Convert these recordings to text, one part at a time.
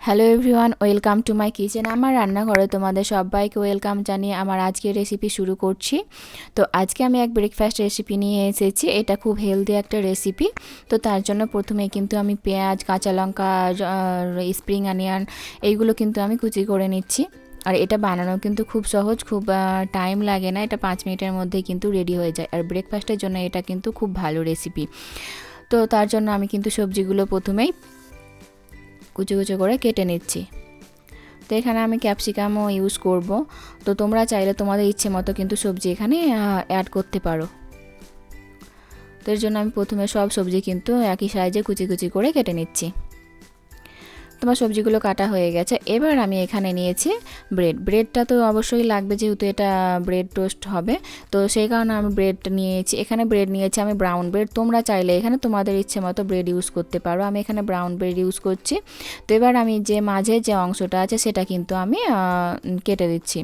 Hello everyone, welcome to my kitchen. আমার রান্নাঘরে তোমাদের সবাইকে ওয়েলকাম জানিয়ে আমার আজকের রেসিপি শুরু করছি। তো আজকে আমি এক ব্রেকফাস্ট রেসিপি নিয়ে এসেছি। এটা খুব হেলদি একটা রেসিপি। তো তার জন্য প্রথমে কিন্তু আমি পেঁয়াজ, কাঁচা লঙ্কা, স্প্রিং অনিয়ন এইগুলো কিন্তু আমি কুচি করে নিচ্ছি। আর এটা বানানো কিন্তু খুব সহজ, খুব টাইম লাগে না। এটা 5 মিনিটের মধ্যেই কিন্তু রেডি হয়ে যায়। আর ব্রেকফাস্টের জন্য এটা কিন্তু খুব ভালো রেসিপি। তো তার জন্য আমি কিন্তু সবজিগুলো প্রথমেই কুচি কুচি করে কেটে নিচ্ছি। তো এখানে আমি ক্যাপসিকামও ইউজ করব। তো তোমরা চাইলে তোমাদের ইচ্ছে মতো কিন্তু সবজি এখানে অ্যাড করতে পারো। তো এর জন্য আমি প্রথমে সব সবজি কিন্তু একই সাইজে কুচি কুচি করে কেটে নিচ্ছি। তোমার সবজিগুলো কাটা হয়ে গেছে। এবার আমি এখানে নিয়েছি ব্রেডটা তো অবশ্যই লাগবে, যেহেতু এটা ব্রেড টোস্ট হবে। তো সেই কারণে আমি ব্রেড নিয়েছি। এখানে ব্রেড নিয়েছি আমি ব্রাউন ব্রেড। তোমরা চাইলে এখানে তোমাদের ইচ্ছে মতো ব্রেড ইউজ করতে পারো। আমি এখানে ব্রাউন ব্রেড ইউজ করছি। তো এবার আমি যে মাঝে যে অংশটা আছে সেটা কিন্তু আমি কেটে দিচ্ছি।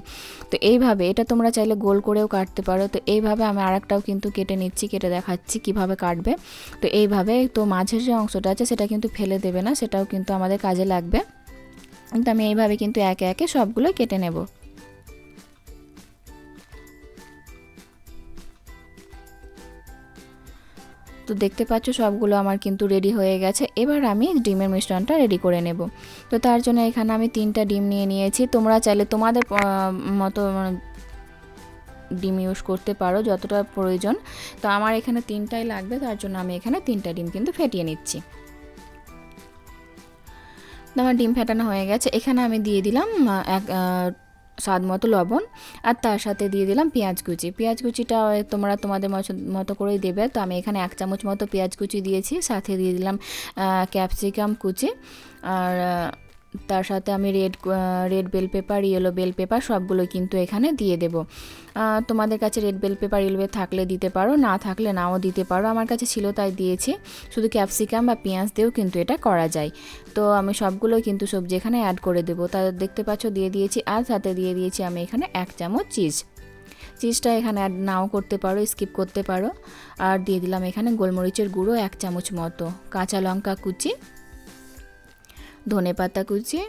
তো এইভাবে এটা তোমরা চাইলে গোল করেও কাটতে পারো। তো এইভাবে আমি আরেকটাও কিন্তু কেটে নিচ্ছি, কেটে দেখাচ্ছি কিভাবে কাটবে। তো এইভাবে তো মাঝের যে অংশটা আছে সেটা কিন্তু ফেলে দেবে না, সেটাও কিন্তু আমাদের কাজে লাগবে। কিন্তু আমি এইভাবে কিন্তু একে একে সবগুলো কেটে নেব। তো দেখতে পাচ্ছ সবগুলো আমার কিন্তু রেডি হয়ে গেছে। এবার আমি ডিমের মিশ্রণটা রেডি করে নেব। তো তার জন্য এখানে আমি 3টা ডিম নিয়ে নিয়েছি। তোমরা চাইলে তোমাদের মতো ডিম ইউজ করতে পারো যতটা প্রয়োজন। তো আমার এখানে 3টাই লাগবে, তার জন্য আমি এখানে 3টা ডিম কিন্তু ফেটিয়ে নিচ্ছি। আমার ডিম ফেটানো হয়ে গেছে। এখানে আমি দিয়ে দিলাম স্বাদ মতো লবণ, আর তার সাথে দিয়ে দিলাম পেঁয়াজ কুচিটা তোমরা তোমাদের মতো করেই দেবে। তো আমি এখানে 1 চামচ মতো পেঁয়াজ কুচি দিয়েছি, সাথে দিয়ে দিলাম ক্যাপসিকাম কুচি, আর তার সাথে আমি red bell pepper, yellow bell pepper সবগুলো কিন্তু এখানে দিয়ে দেব। তোমাদের কাছে রেড বেল পেপার, ইয়েলো থাকলে দিতে পারো, না থাকলে নাও দিতে পারো। আমার কাছে ছিল তাই দিয়েছি। শুধু ক্যাপসিকাম বা পেঁয়াজ দিয়েও কিন্তু এটা করা যায়। তো আমি সবগুলো কিন্তু সবজি এখানে অ্যাড করে দেবো। তা দেখতে পাচ্ছ দিয়ে দিয়েছি। আর সাথে দিয়ে দিয়েছি আমি এখানে 1 চামচ চিজটা এখানে অ্যাড নাও করতে পারো, স্কিপ করতে পারো। আর দিয়ে দিলাম এখানে গোলমরিচের গুঁড়ো 1 চামচ মতো, কাঁচা লঙ্কা কুচি, ধনেপাতা কুচি,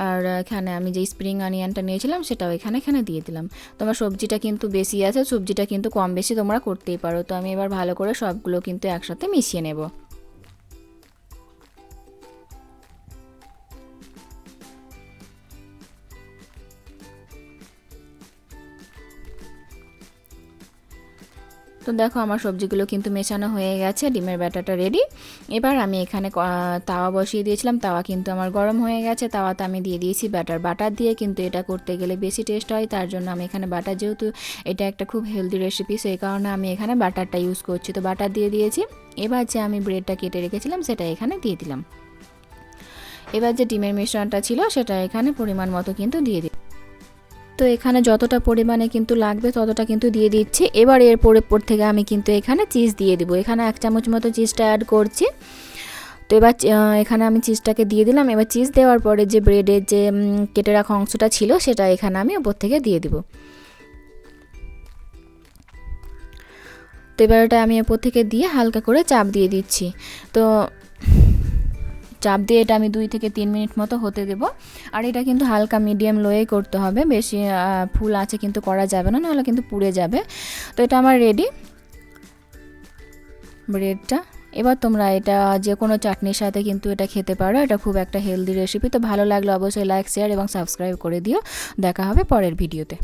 আর এখানে আমি যে স্প্রিং অনিয়নটা নিয়েছিলাম সেটাও এখানে দিয়ে দিলাম। তোমার সবজিটা কিন্তু বেশি আছে, সবজিটা কিন্তু কম বেশি তোমরা করতেই পারো। তো আমি এবার ভালো করে সবগুলো কিন্তু একসাথে মিশিয়ে নেব। তো দেখো আমার সবজিগুলো কিন্তু মেশানো হয়ে গেছে, ডিমের ব্যাটারটা রেডি। এবার আমি এখানে তাওয়া বসিয়ে দিয়েছিলাম। তাওয়া কিন্তু আমার গরম হয়ে গেছে। তাওয়াতে আমি দিয়ে দিয়েছি বাটার দিয়ে কিন্তু এটা করতে গেলে বেশি টেস্ট হয়। তার জন্য আমি এখানে বাটার, যেহেতু এটা একটা খুব হেলদি রেসিপি, সেই কারণে আমি এখানে বাটারটা ইউজ করছি। তো বাটার দিয়ে দিয়েছি। এবার যে আমি ব্রেডটা কেটে রেখেছিলাম সেটা এখানে দিয়ে দিলাম। এবার যে ডিমের মিশ্রণটা ছিল সেটা এখানে পরিমাণ মতো কিন্তু দিয়ে দিই। তো এখানে যতটা পরিমাণে কিন্তু লাগবে ততটা কিন্তু দিয়ে দিচ্ছি। এবার এরপর থেকে আমি কিন্তু এখানে চিজ দিয়ে দিব। এখানে 1 চামচ মতো চিজটা অ্যাড করছি। তো এবার এখানে আমি চিজটাকে দিয়ে দিলাম। এবার চিজ দেওয়ার পরে যে ব্রেডের যে কেটে রাখা অংশটা ছিল সেটা এখানে আমি উপর থেকে দিয়ে দিব। তো এবার এটা আমি উপর থেকে দিয়ে হালকা করে চাপ দিয়ে দিচ্ছি। তো চাপ দিয়ে এটা আমি 2 থেকে 3 মিনিট মতো হতে দেব। আর এটা কিন্তু হালকা মিডিয়াম লোয়ে করতে হবে, বেশি ফুল আছে কিন্তু করা যাবে না, নাহলে কিন্তু পুড়ে যাবে। তো এটা আমার রেডি ব্রেডটা। এবার তোমরা এটা যে কোনো চাটনির সাথে কিন্তু এটা খেতে পারো। এটা খুব একটা হেলদি রেসিপি। তো ভালো লাগলে অবশ্যই লাইক, শেয়ার এবং সাবস্ক্রাইব করে দিও। দেখা হবে পরের ভিডিওতে।